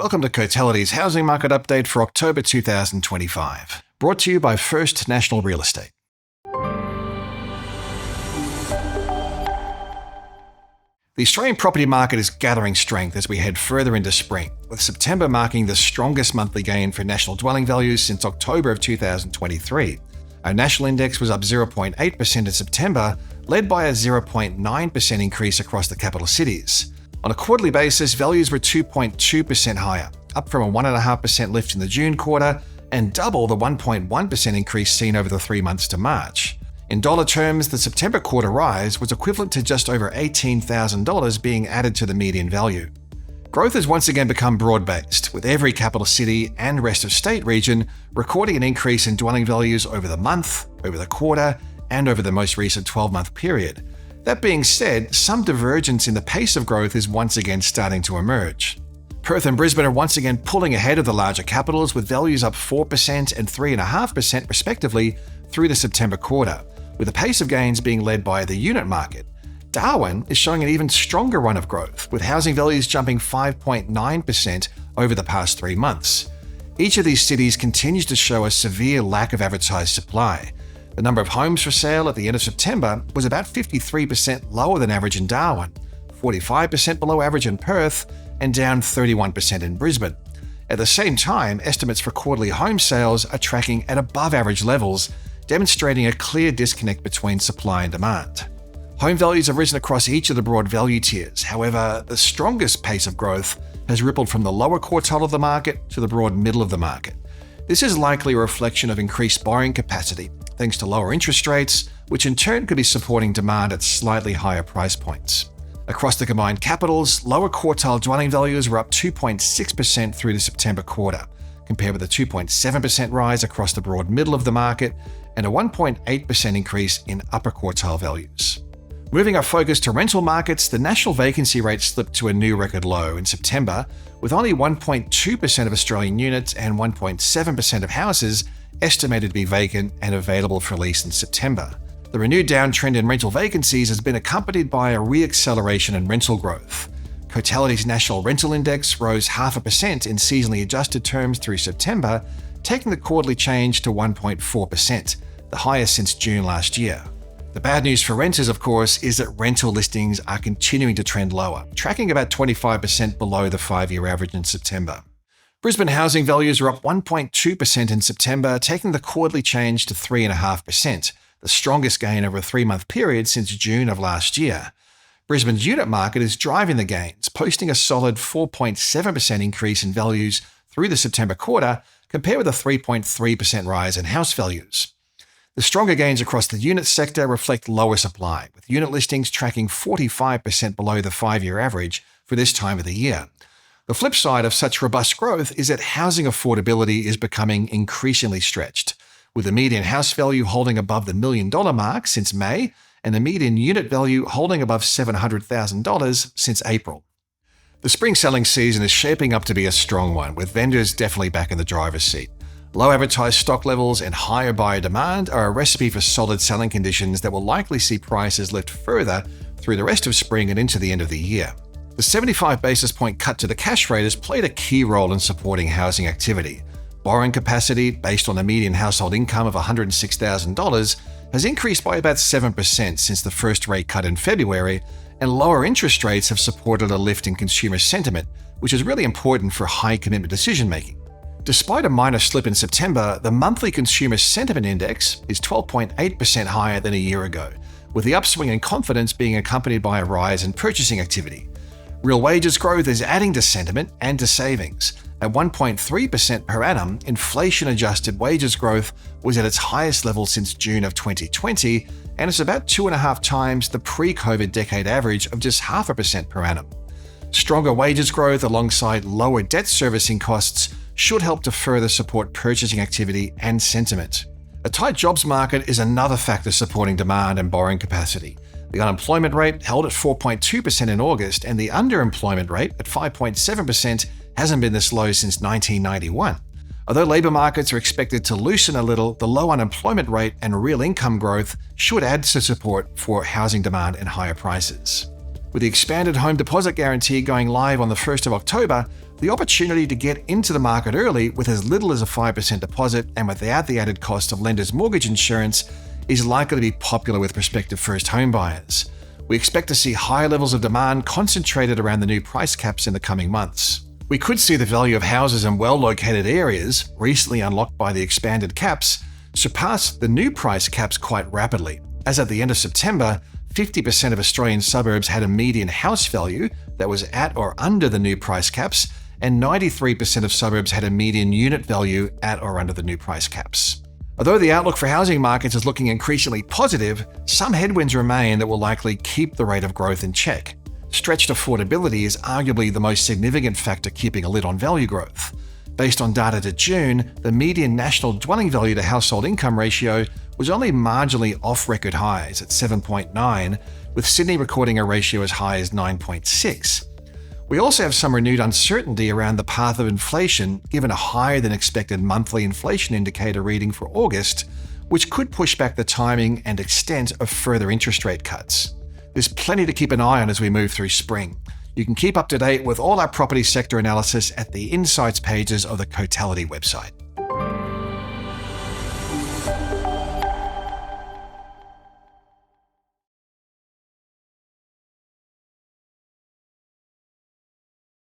Welcome to Cotality's Housing Market Update for October 2025, brought to you by First National Real Estate. The Australian property market is gathering strength as we head further into spring, with September marking the strongest monthly gain for national dwelling values since October of 2023. Our national index was up 0.8% in September, led by a 0.9% increase across the capital cities. On a quarterly basis, values were 2.2% higher, up from a 1.5% lift in the June quarter and double the 1.1% increase seen over the 3 months to March. In dollar terms, the September quarter rise was equivalent to just over $18,000 being added to the median value. Growth has once again become broad-based, with every capital city and rest of state region recording an increase in dwelling values over the month, over the quarter, and over the most recent 12-month period. That being said, some divergence in the pace of growth is once again starting to emerge. Perth and Brisbane are once again pulling ahead of the larger capitals, with values up 4% and 3.5% respectively through the September quarter, with the pace of gains being led by the unit market. Darwin is showing an even stronger run of growth, with housing values jumping 5.9% over the past 3 months. Each of these cities continues to show a severe lack of advertised supply. The number of homes for sale at the end of September was about 53% lower than average in Darwin, 45% below average in Perth, and down 31% in Brisbane. At the same time, estimates for quarterly home sales are tracking at above average levels, demonstrating a clear disconnect between supply and demand. Home values have risen across each of the broad value tiers. However, the strongest pace of growth has rippled from the lower quartile of the market to the broad middle of the market. This is likely a reflection of increased borrowing capacity, thanks to lower interest rates, which in turn could be supporting demand at slightly higher price points. Across the combined capitals, lower quartile dwelling values were up 2.6% through the September quarter, compared with a 2.7% rise across the broad middle of the market and a 1.8% increase in upper quartile values. Moving our focus to rental markets, the national vacancy rate slipped to a new record low in September, with only 1.2% of Australian units and 1.7% of houses estimated to be vacant and available for lease in September. The renewed downtrend in rental vacancies has been accompanied by a re-acceleration in rental growth. Cotality's National Rental Index rose 0.5% in seasonally adjusted terms through September, taking the quarterly change to 1.4%, the highest since June last year. The bad news for renters, of course, is that rental listings are continuing to trend lower, tracking about 25% below the 5-year average in September. Brisbane housing values are up 1.2% in September, taking the quarterly change to 3.5%, the strongest gain over a 3-month period since June of last year. Brisbane's unit market is driving the gains, posting a solid 4.7% increase in values through the September quarter, compared with a 3.3% rise in house values. The stronger gains across the unit sector reflect lower supply, with unit listings tracking 45% below the 5-year average for this time of the year. The flip side of such robust growth is that housing affordability is becoming increasingly stretched, with the median house value holding above the $1 million mark since May and the median unit value holding above $700,000 since April. The spring selling season is shaping up to be a strong one, with vendors definitely back in the driver's seat. Low advertised stock levels and higher buyer demand are a recipe for solid selling conditions that will likely see prices lift further through the rest of spring and into the end of the year. The 75 basis point cut to the cash rate has played a key role in supporting housing activity. Borrowing capacity, based on a median household income of $106,000, has increased by about 7% since the first rate cut in February, and lower interest rates have supported a lift in consumer sentiment, which is really important for high commitment decision-making. Despite a minor slip in September, the monthly Consumer Sentiment Index is 12.8% higher than a year ago, with the upswing in confidence being accompanied by a rise in purchasing activity. Real wages growth is adding to sentiment and to savings. At 1.3% per annum, inflation-adjusted wages growth was at its highest level since June of 2020, and it's about 2.5 times the pre-COVID decade average of just 0.5% per annum. Stronger wages growth alongside lower debt servicing costs should help to further support purchasing activity and sentiment. A tight jobs market is another factor supporting demand and borrowing capacity. The unemployment rate held at 4.2% in August, and the underemployment rate at 5.7% hasn't been this low since 1991. Although labour markets are expected to loosen a little, the low unemployment rate and real income growth should add to support for housing demand and higher prices. With the expanded home deposit guarantee going live on the 1st of October, the opportunity to get into the market early with as little as a 5% deposit and without the added cost of lender's mortgage insurance is likely to be popular with prospective first home buyers. We expect to see higher levels of demand concentrated around the new price caps in the coming months. We could see the value of houses in well-located areas, recently unlocked by the expanded caps, surpass the new price caps quite rapidly. As at the end of September, 50% of Australian suburbs had a median house value that was at or under the new price caps, and 93% of suburbs had a median unit value at or under the new price caps. Although the outlook for housing markets is looking increasingly positive, some headwinds remain that will likely keep the rate of growth in check. Stretched affordability is arguably the most significant factor keeping a lid on value growth. Based on data to June, the median national dwelling value to household income ratio was only marginally off record highs at 7.9, with Sydney recording a ratio as high as 9.6. We also have some renewed uncertainty around the path of inflation, given a higher than expected monthly inflation indicator reading for August, which could push back the timing and extent of further interest rate cuts. There's plenty to keep an eye on as we move through spring. You can keep up to date with all our property sector analysis at the insights pages of the Cotality website.